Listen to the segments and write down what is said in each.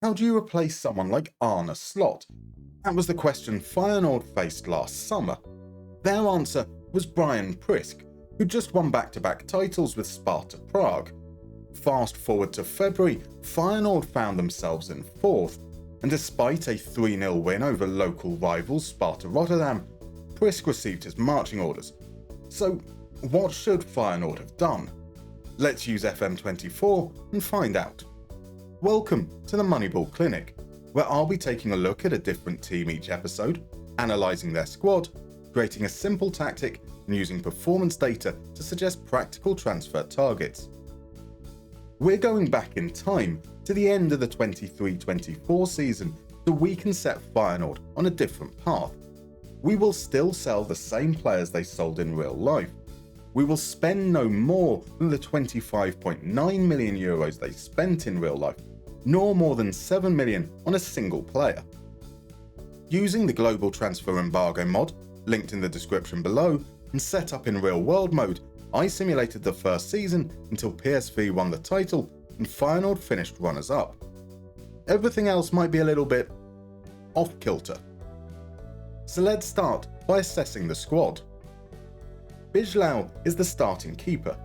How do you replace someone like Arne Slot? That was the question Feyenoord faced last summer. Their answer was Brian Prisk, who just won back-to-back titles with Sparta Prague. Fast forward to February, Feyenoord found themselves in fourth, and despite a 3-0 win over local rivals Sparta Rotterdam, Prisk received his marching orders. So, what should Feyenoord have done? Let's use FM24 and find out. Welcome to the Moneyball Clinic, where I'll be taking a look at a different team each episode, analysing their squad, creating a simple tactic, and using performance data to suggest practical transfer targets. We're going back in time to the end of the 23-24 season so we can set Feyenoord on a different path. We will still sell the same players they sold in real life. We will spend no more than the 25.9 million euros they spent in real life, nor more than 7 million on a single player. Using the global transfer embargo mod, linked in the description below, and set up in real world mode, I simulated the first season until PSV won the title and Feyenoord finished runners-up. Everything else might be a little bit off-kilter. So let's start by assessing the squad. Bijlau is the starting keeper.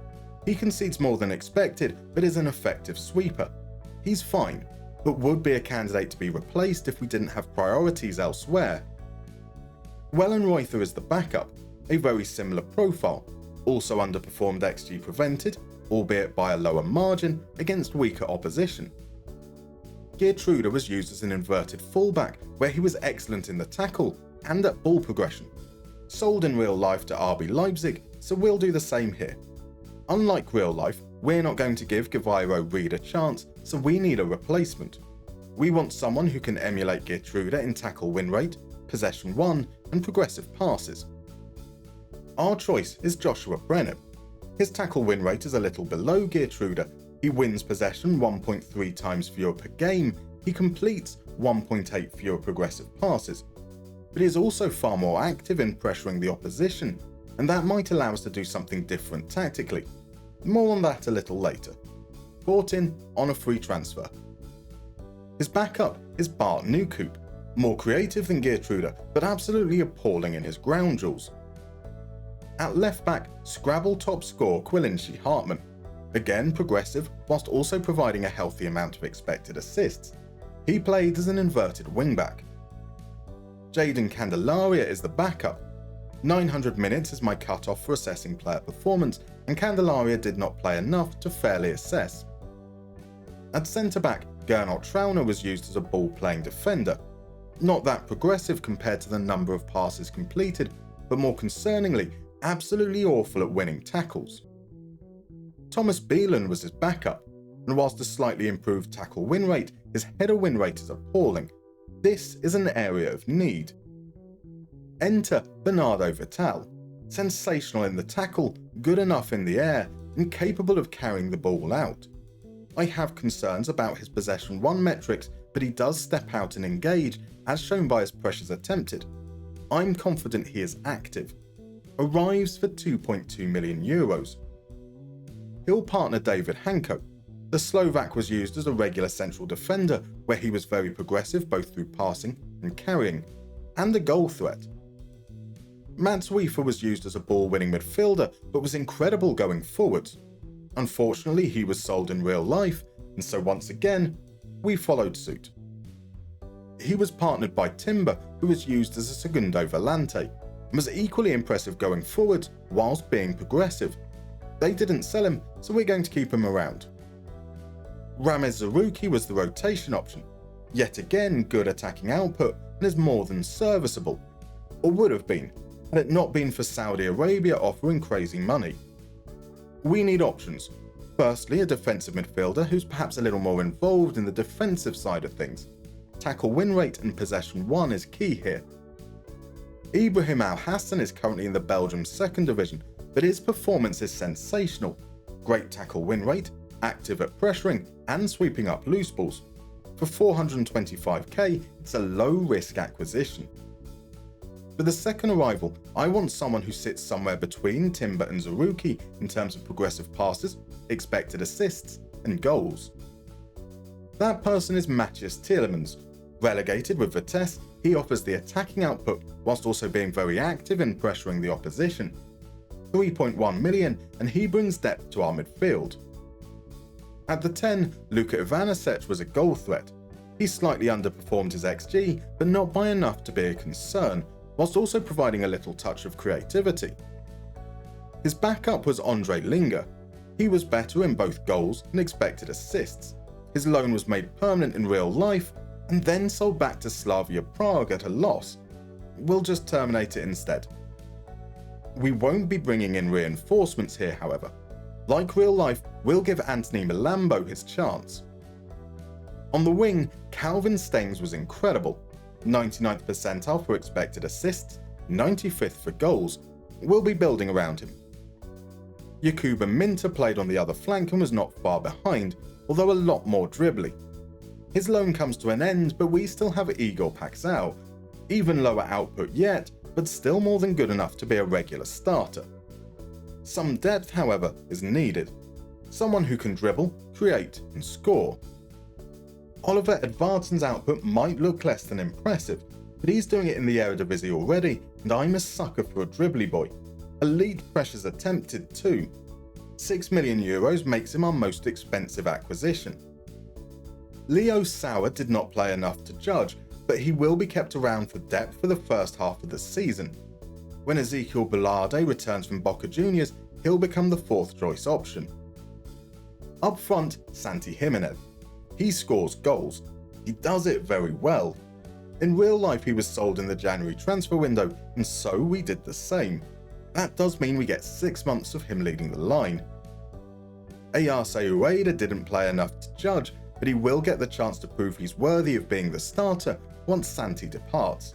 He concedes more than expected, but is an effective sweeper. He's fine, but would be a candidate to be replaced if we didn't have priorities elsewhere. Wellenreuther is the backup, a very similar profile, also underperformed XG prevented, albeit by a lower margin, against weaker opposition. Geertruida was used as an inverted fullback, where he was excellent in the tackle and at ball progression. Sold in real life to RB Leipzig, so we'll do the same here. Unlike real life, we're not going to give Gavairo Reed a chance, so we need a replacement. We want someone who can emulate Geertruida in tackle win rate, possession won, and progressive passes. Our choice is Joshua Brenner. His tackle win rate is a little below Geertruida. He wins possession 1.3 times fewer per game, he completes 1.8 fewer progressive passes. But he is also far more active in pressuring the opposition, and that might allow us to do something different tactically. More on that a little later. Bought in on a free transfer. His backup is Bart Nieuwkoop, more creative than Geertruida, but absolutely appalling in his ground duels. At left back, Scrabble top scorer Quillinshi Hartman, again progressive whilst also providing a healthy amount of expected assists. He played as an inverted wing-back. Jadon Candelaria is the backup. 900 minutes is my cut-off for assessing player performance, and Candelaria did not play enough to fairly assess. At centre-back, Gernot Trauner was used as a ball-playing defender. Not that progressive compared to the number of passes completed, but more concerningly, absolutely awful at winning tackles. Thomas Bielan was his backup, and whilst a slightly improved tackle win rate, his header win rate is appalling. This is an area of need. Enter Bernardo Vital, sensational in the tackle, good enough in the air, and capable of carrying the ball out. I have concerns about his possession won metrics, but he does step out and engage, as shown by his pressures attempted. I'm confident he is active. Arrives for 2.2 million euros. He'll partner David Hanko. The Slovak was used as a regular central defender, where he was very progressive both through passing and carrying, and a goal threat. Mats Wiefer was used as a ball-winning midfielder, but was incredible going forwards. Unfortunately, he was sold in real life, and so once again, we followed suit. He was partnered by Timber, who was used as a segundo volante, and was equally impressive going forwards whilst being progressive. They didn't sell him, so we're going to keep him around. Ramez Zarouki was the rotation option. Yet again, good attacking output and is more than serviceable. Or would have been, had it not been for Saudi Arabia offering crazy money. We need options. Firstly, a defensive midfielder who's perhaps a little more involved in the defensive side of things. Tackle win rate and possession won is key here. Ibrahim Al Hassan is currently in the Belgium 2nd Division, but his performance is sensational. Great tackle win rate, active at pressuring and sweeping up loose balls. For 425k, it's a low-risk acquisition. For the second arrival, I want someone who sits somewhere between Timber and Zarouki in terms of progressive passes, expected assists, and goals. That person is Matthias Tielemans. Relegated with Vitesse, he offers the attacking output whilst also being very active in pressuring the opposition. 3.1 million, and he brings depth to our midfield. At the 10, Luka Ivanisevic was a goal threat. He slightly underperformed his XG, but not by enough to be a concern, whilst also providing a little touch of creativity. His backup was Andre Linger. He was better in both goals and expected assists. His loan was made permanent in real life, and then sold back to Slavia Prague at a loss. We'll just terminate it instead. We won't be bringing in reinforcements here, however. Like real life, we'll give Anthony Milambo his chance. On the wing, Calvin Stengs was incredible. 99th percentile for expected assists, 95th for goals. We'll be building around him. Yakuba Minter played on the other flank and was not far behind, although a lot more dribbly. His loan comes to an end, but we still have Igor Paxal. Even lower output yet, but still more than good enough to be a regular starter. Some depth, however, is needed. Someone who can dribble, create, and score. Oliver Edvardsen's output might look less than impressive, but he's doing it in the Eredivisie already, and I'm a sucker for a dribbly boy. Elite pressures attempted too. €6 million makes him our most expensive acquisition. Leo Sauer did not play enough to judge, but he will be kept around for depth for the first half of the season. When Ezequiel Balade returns from Boca Juniors, he'll become the fourth choice option. Up front, Santi Jimenez. He scores goals. He does it very well. In real life, he was sold in the January transfer window, and so we did the same. That does mean we get 6 months of him leading the line. Ayase Ueda didn't play enough to judge, but he will get the chance to prove he's worthy of being the starter once Santi departs.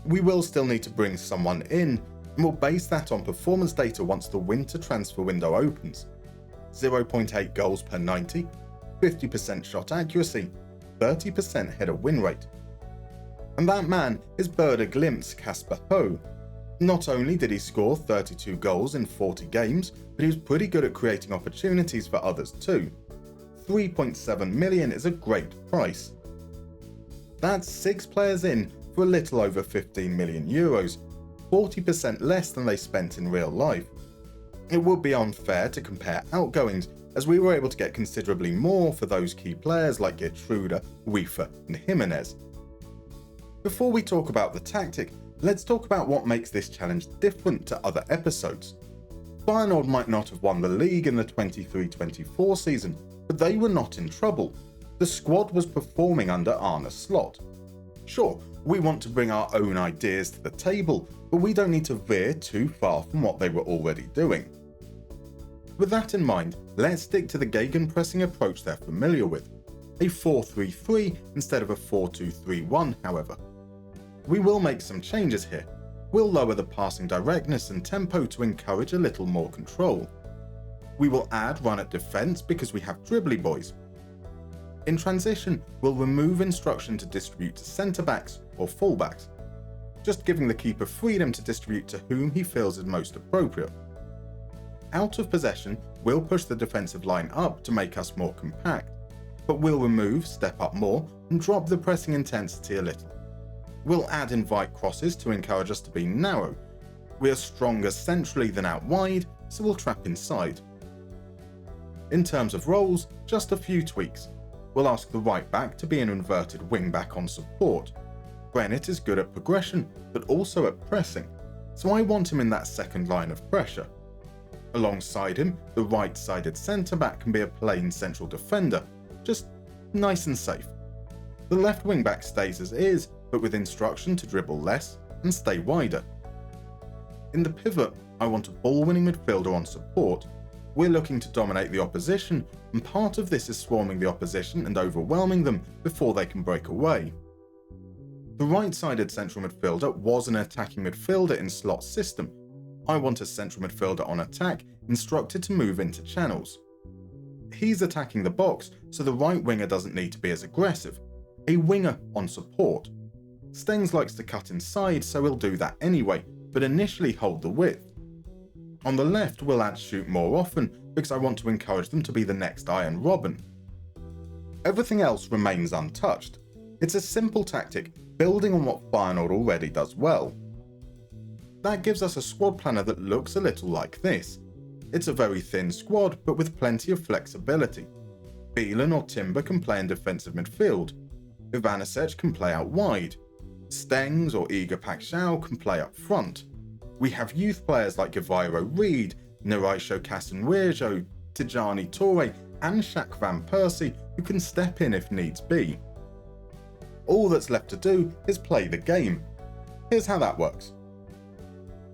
We will still need to bring someone in, and we'll base that on performance data once the winter transfer window opens. 0.8 goals per 90, 50% shot accuracy, 30% header win rate. And that man is Werder Glimt's Kasper Ho. Not only did he score 32 goals in 40 games, but he was pretty good at creating opportunities for others too. 3.7 million is a great price. That's 6 players in for a little over €15 million, 40% less than they spent in real life. It would be unfair to compare outgoings, as we were able to get considerably more for those key players like Gertruda, Wiefer and Jimenez. Before we talk about the tactic, let's talk about what makes this challenge different to other episodes. Feyenoord might not have won the league in the 23-24 season, but they were not in trouble. The squad was performing under Arne Slot. Sure, we want to bring our own ideas to the table, but we don't need to veer too far from what they were already doing. With that in mind, let's stick to the gegenpressing approach they're familiar with. A 4-3-3 instead of a 4-2-3-1, however. We will make some changes here. We'll lower the passing directness and tempo to encourage a little more control. We will add run at defence because we have dribbly boys. In transition, we'll remove instruction to distribute to centre-backs or full-backs, just giving the keeper freedom to distribute to whom he feels is most appropriate. Out of possession, we'll push the defensive line up to make us more compact, but we'll remove step up more and drop the pressing intensity a little. We'll add invite crosses to encourage us to be narrow. We are stronger centrally than out wide, so we'll trap inside. In terms of roles, just a few tweaks. We'll ask the right back to be an inverted wing back on support. Bennett is good at progression, but also at pressing, so I want him in that second line of pressure. Alongside him, the right-sided centre-back can be a plain central defender, just nice and safe. The left wing-back stays as is, but with instruction to dribble less and stay wider. In the pivot, I want a ball-winning midfielder on support. We're looking to dominate the opposition, and part of this is swarming the opposition and overwhelming them before they can break away. The right-sided central midfielder was an attacking midfielder in Slot's system. I want a central midfielder on attack, instructed to move into channels. He's attacking the box, so the right winger doesn't need to be as aggressive. A winger on support. Stengs likes to cut inside, so he'll do that anyway, but initially hold the width. On the left, we'll add shoot more often, because I want to encourage them to be the next Iron Robben. Everything else remains untouched. It's a simple tactic building on what Feyenoord already does well. That gives us a squad planner that looks a little like this. It's a very thin squad, but with plenty of flexibility. Beelan or Timber can play in defensive midfield. Ivanisevic can play out wide. Stengs or Igor Paxhao can play up front. We have youth players like Gavairo Reed, Naraisho Casanwejo, Tijani Toure and Shaq Van Persie who can step in if needs be. All that's left to do is play the game. Here's how that works.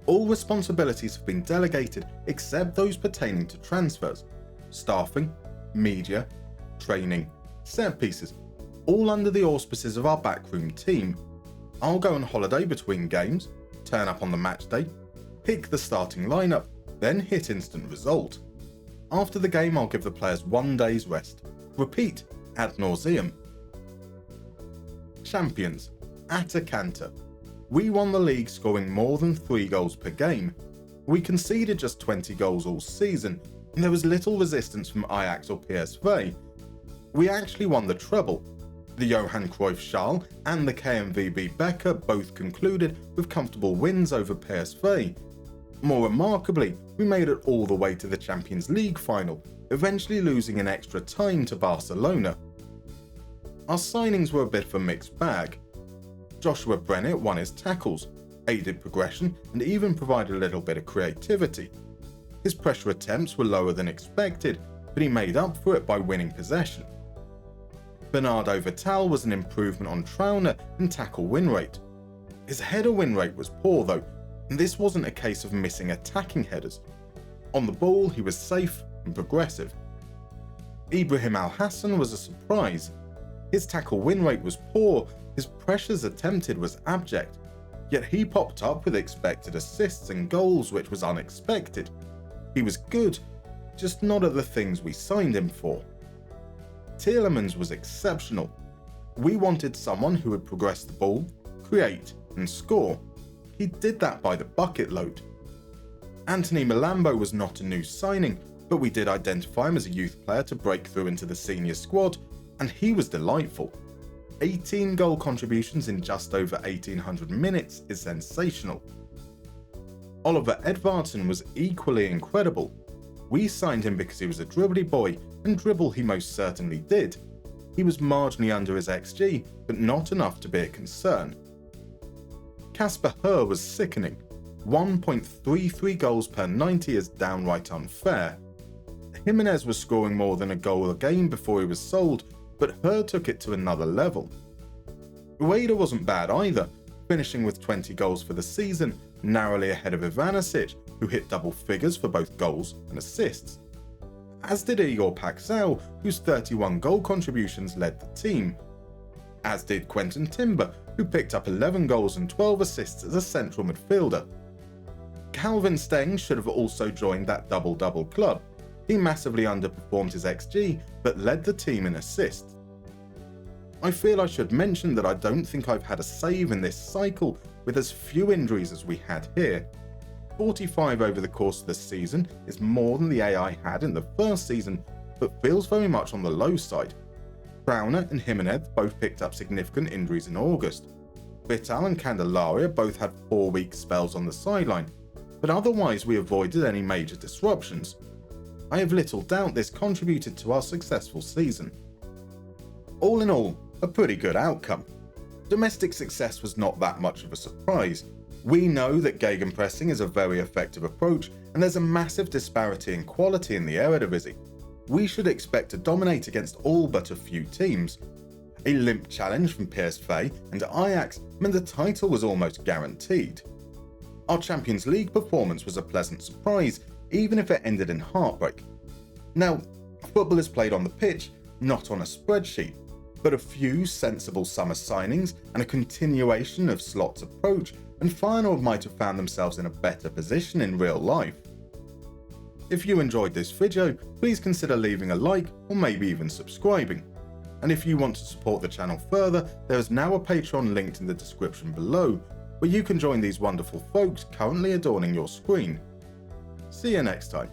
All responsibilities have been delegated except those pertaining to transfers, staffing, media, training, set pieces, all under the auspices of our backroom team. I'll go on holiday between games, turn up on the match day, pick the starting lineup, then hit instant result. After the game I'll give the players 1 day's rest. Repeat ad nauseum. Champions, at a canter. We won the league scoring more than 3 goals per game. We conceded just 20 goals all season, and there was little resistance from Ajax or PSV. We actually won the treble. The Johan Cruyff Schal and the KMVB Becker both concluded with comfortable wins over PSV. More remarkably, we made it all the way to the Champions League final, eventually losing in extra time to Barcelona. Our signings were a bit of a mixed bag. Joshua Brennett won his tackles, aided progression and even provided a little bit of creativity. His pressure attempts were lower than expected, but he made up for it by winning possession. Bernardo Vital was an improvement on Trauner and tackle win rate. His header win rate was poor though, and this wasn't a case of missing attacking headers. On the ball he was safe and progressive. Ibrahim Al-Hassan was a surprise. His tackle win rate was poor, his pressures attempted was abject, yet he popped up with expected assists and goals, which was unexpected. He was good, just not at the things we signed him for. Tielemans was exceptional. We wanted someone who would progress the ball, create and score. He did that by the bucket load. Anthony Malambo was not a new signing, but we did identify him as a youth player to break through into the senior squad, and he was delightful. 18 goal contributions in just over 1800 minutes is sensational. Oliver Edvardsen was equally incredible. We signed him because he was a dribbly boy, and dribble he most certainly did. He was marginally under his XG, but not enough to be a concern. Casper Herr was sickening. 1.33 goals per 90 is downright unfair. Jimenez was scoring more than a goal a game before he was sold, but Herr took it to another level. Rueda wasn't bad either, finishing with 20 goals for the season, narrowly ahead of Ivanisevic, who hit double figures for both goals and assists. As did Igor Paxhao, whose 31 goal contributions led the team. As did Quentin Timber, who picked up 11 goals and 12 assists as a central midfielder. Calvin Stengs should have also joined that double-double club. He massively underperformed his XG, but led the team in assists. I feel I should mention that I don't think I've had a save in this cycle with as few injuries as we had here. 45 over the course of the season is more than the AI had in the first season, but feels very much on the low side. Trauner and Jimenez both picked up significant injuries in August. Vital and Candelaria both had 4-week spells on the sideline, but otherwise we avoided any major disruptions. I have little doubt this contributed to our successful season. All in all, a pretty good outcome. Domestic success was not that much of a surprise. We know that gegenpressing is a very effective approach, and there's a massive disparity in quality in the Eredivisie. We should expect to dominate against all but a few teams. A limp challenge from PSV and Ajax meant the title was almost guaranteed. Our Champions League performance was a pleasant surprise, even if it ended in heartbreak. Now, football is played on the pitch, not on a spreadsheet, but a few sensible summer signings and a continuation of Slot's approach, and Feyenoord might have found themselves in a better position in real life. If you enjoyed this video, please consider leaving a like or maybe even subscribing. And if you want to support the channel further, there is now a Patreon linked in the description below, where you can join these wonderful folks currently adorning your screen. See you next time.